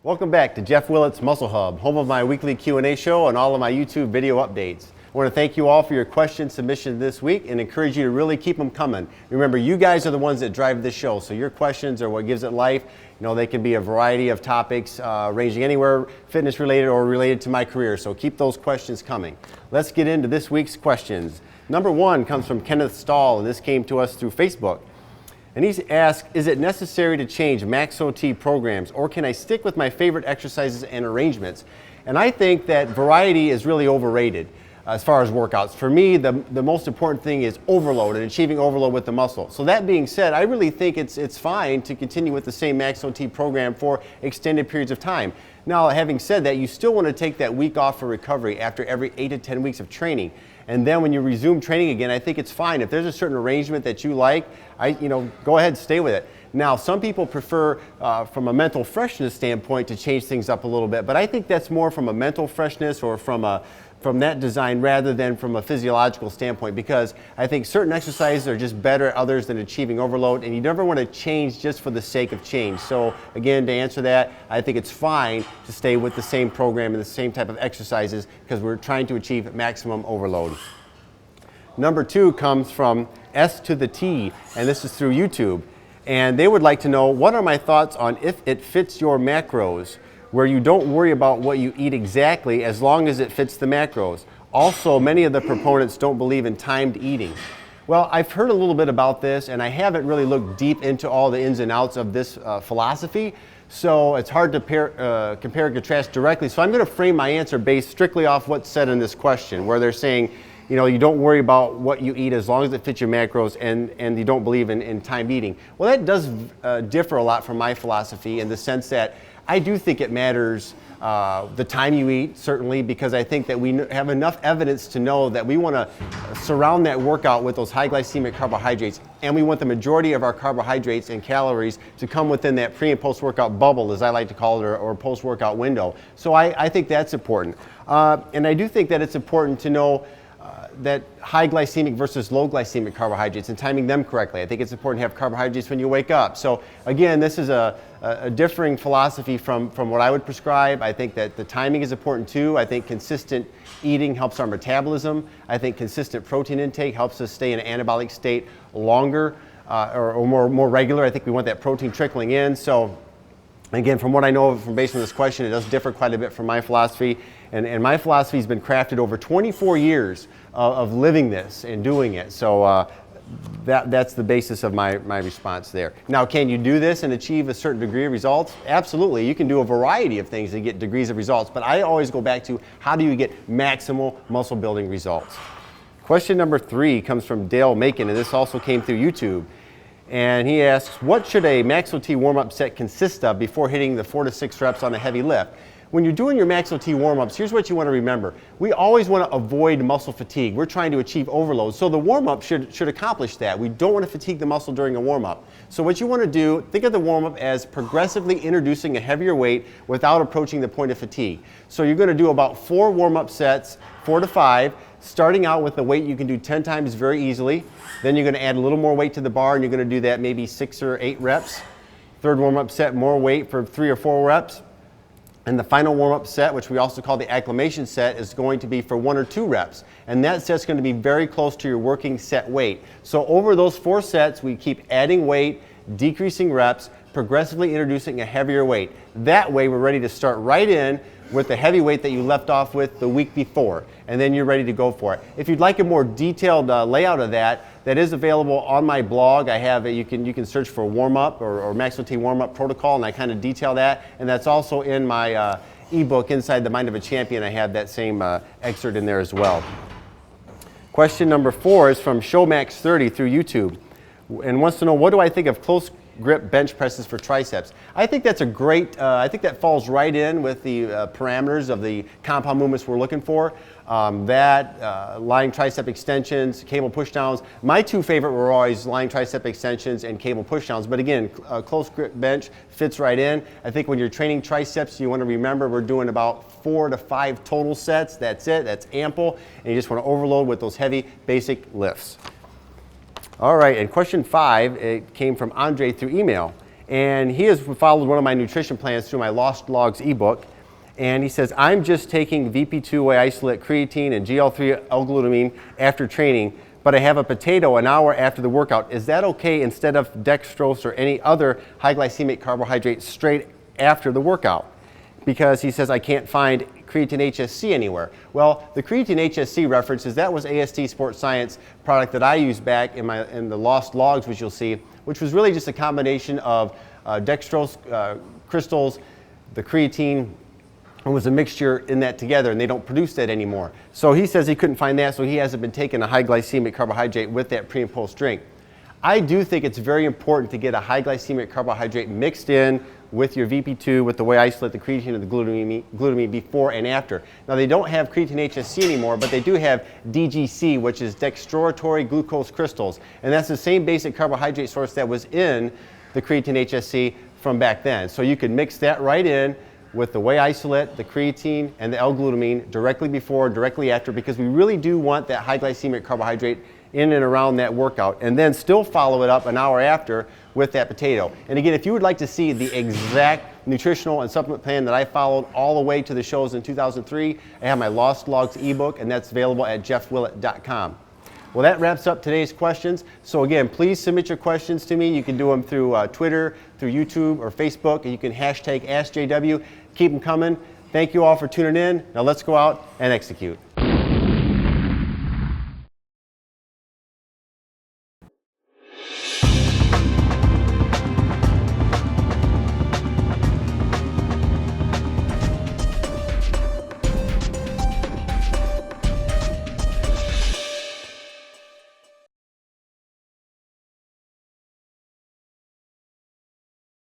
Welcome back to Jeff Willett's Muscle Hub, home of my weekly Q&A show and all of my YouTube video updates. I want to thank you all for your question submission this week and encourage you to really keep them coming. Remember, you guys are the ones that drive this show, so your questions are what gives it life. You know, they can be a variety of topics ranging anywhere fitness related or related to my career, so keep those questions coming. Let's get into this week's questions. Number one comes from Kenneth Stahl, and this came to us through Facebook. And he's asked, is it necessary to change Max OT programs, or can I stick with my favorite exercises and arrangements? And I think that variety is really overrated as far as workouts. For me, the most important thing is overload and achieving overload with the muscle. So that being said, I really think it's fine to continue with the same Max OT program for extended periods of time. Now, having said that, you still want to take that week off for recovery after every 8 to 10 weeks of training. And then when you resume training again, I think it's fine. If there's a certain arrangement that you like, go ahead and stay with it. Now, some people prefer, from a mental freshness standpoint, to change things up a little bit, but I think that's more from a mental freshness or from that design rather than from a physiological standpoint, because I think certain exercises are just better at others than achieving overload, and you never want to change just for the sake of change. So again, to answer that, I think it's fine to stay with the same program and the same type of exercises because we're trying to achieve maximum overload. Number two comes from S to the T, and this is through YouTube. And they would like to know, what are my thoughts on if it fits your macros, where you don't worry about what you eat exactly as long as it fits the macros. Also, many of the proponents don't believe in timed eating. Well, I've heard a little bit about this, and I haven't really looked deep into all the ins and outs of this philosophy, so it's hard to compare and contrast directly. So I'm going to frame my answer based strictly off what's said in this question, where they're saying, you don't worry about what you eat as long as it fits your macros, and you don't believe in timed eating. Well, that does differ a lot from my philosophy in the sense that I do think it matters the time you eat, certainly, because I think that we have enough evidence to know that we want to surround that workout with those high glycemic carbohydrates, and we want the majority of our carbohydrates and calories to come within that pre and post-workout bubble, as I like to call it, or post-workout window. So I think that's important. And I do think that it's important to know that high glycemic versus low glycemic carbohydrates and timing them correctly. I think it's important to have carbohydrates when you wake up. So again, this is a differing philosophy from what I would prescribe. I think that the timing is important too. I think consistent eating helps our metabolism. I think consistent protein intake helps us stay in an anabolic state longer or more regular. I think we want that protein trickling in. So again, from what I know from based on this question, it does differ quite a bit from my philosophy. And my philosophy has been crafted over 24 years of living this and doing it. So that's the basis of my response there. Now, can you do this and achieve a certain degree of results? Absolutely. You can do a variety of things and get degrees of results. But I always go back to, how do you get maximal muscle building results? Question number 3 comes from Dale Macon, and this also came through YouTube. And he asks, what should a Max OT warm-up set consist of before hitting the 4 to 6 reps on a heavy lift? When you're doing your Max OT warm-ups, here's what you want to remember. We always want to avoid muscle fatigue. We're trying to achieve overload. So the warm-up should accomplish that. We don't want to fatigue the muscle during a warm-up. So what you want to do, think of the warm-up as progressively introducing a heavier weight without approaching the point of fatigue. So you're going to do about 4 warm-up sets, 4 to 5, starting out with a weight you can do 10 times very easily. Then you're going to add a little more weight to the bar, and you're going to do that maybe 6 or 8 reps. Third warm-up set, more weight for 3 or 4 reps. And the final warm-up set, which we also call the acclimation set, is going to be for 1 or 2 reps. And that set's going to be very close to your working set weight. So over those 4 sets, we keep adding weight, decreasing reps, progressively introducing a heavier weight. That way, we're ready to start right in with the heavy weight that you left off with the week before, and then you're ready to go for it. If you'd like a more detailed layout of that is available on my blog. I have it. You can search for warm-up or Max OT warm-up protocol, and I kind of detail that. And that's also in my ebook, Inside the Mind of a Champion. I have that same excerpt in there as well. Question number 4 is from Showmax30 through YouTube, and wants to know, what do I think of close grip bench presses for triceps? I think that's a great, I think that falls right in with the parameters of the compound movements we're looking for. Lying tricep extensions, cable pushdowns. My 2 favorite were always lying tricep extensions and cable pushdowns. But again, close grip bench fits right in. I think when you're training triceps, you want to remember we're doing about 4 to 5 total sets. That's it. That's ample. And you just want to overload with those heavy basic lifts. All right, and question 5, it came from Andre through email. And he has followed one of my nutrition plans through my Lost Logs ebook. And he says, I'm just taking VP2 whey isolate, creatine, and GL3 L-glutamine after training, but I have a potato an hour after the workout. Is that okay instead of dextrose or any other high glycemic carbohydrate straight after the workout? Because he says, I can't find creatine HSC anywhere. Well, the creatine HSC references, that was AST Sports Science product that I used back in the Lost Logs, which you'll see, which was really just a combination of dextrose crystals, the creatine. It was a mixture in that together, and they don't produce that anymore. So he says he couldn't find that, so he hasn't been taking a high glycemic carbohydrate with that pre and post drink. I do think it's very important to get a high glycemic carbohydrate mixed in with your VP2, with the whey isolate, the creatine, and the glutamine before and after. Now, they don't have creatine HSC anymore, but they do have DGC, which is dextroratory glucose crystals. And that's the same basic carbohydrate source that was in the creatine HSC from back then. So you can mix that right in with the whey isolate, the creatine, and the L-glutamine directly before, directly after, because we really do want that high glycemic carbohydrate in and around that workout, and then still follow it up an hour after with that potato. And again, if you would like to see the exact nutritional and supplement plan that I followed all the way to the shows in 2003, I have my Lost Logs ebook, and that's available at jeffwillet.com. Well, that wraps up today's questions. So again, please submit your questions to me. You can do them through Twitter, through YouTube, or Facebook, and you can hashtag AskJW. Keep them coming. Thank you all for tuning in. Now let's go out and execute.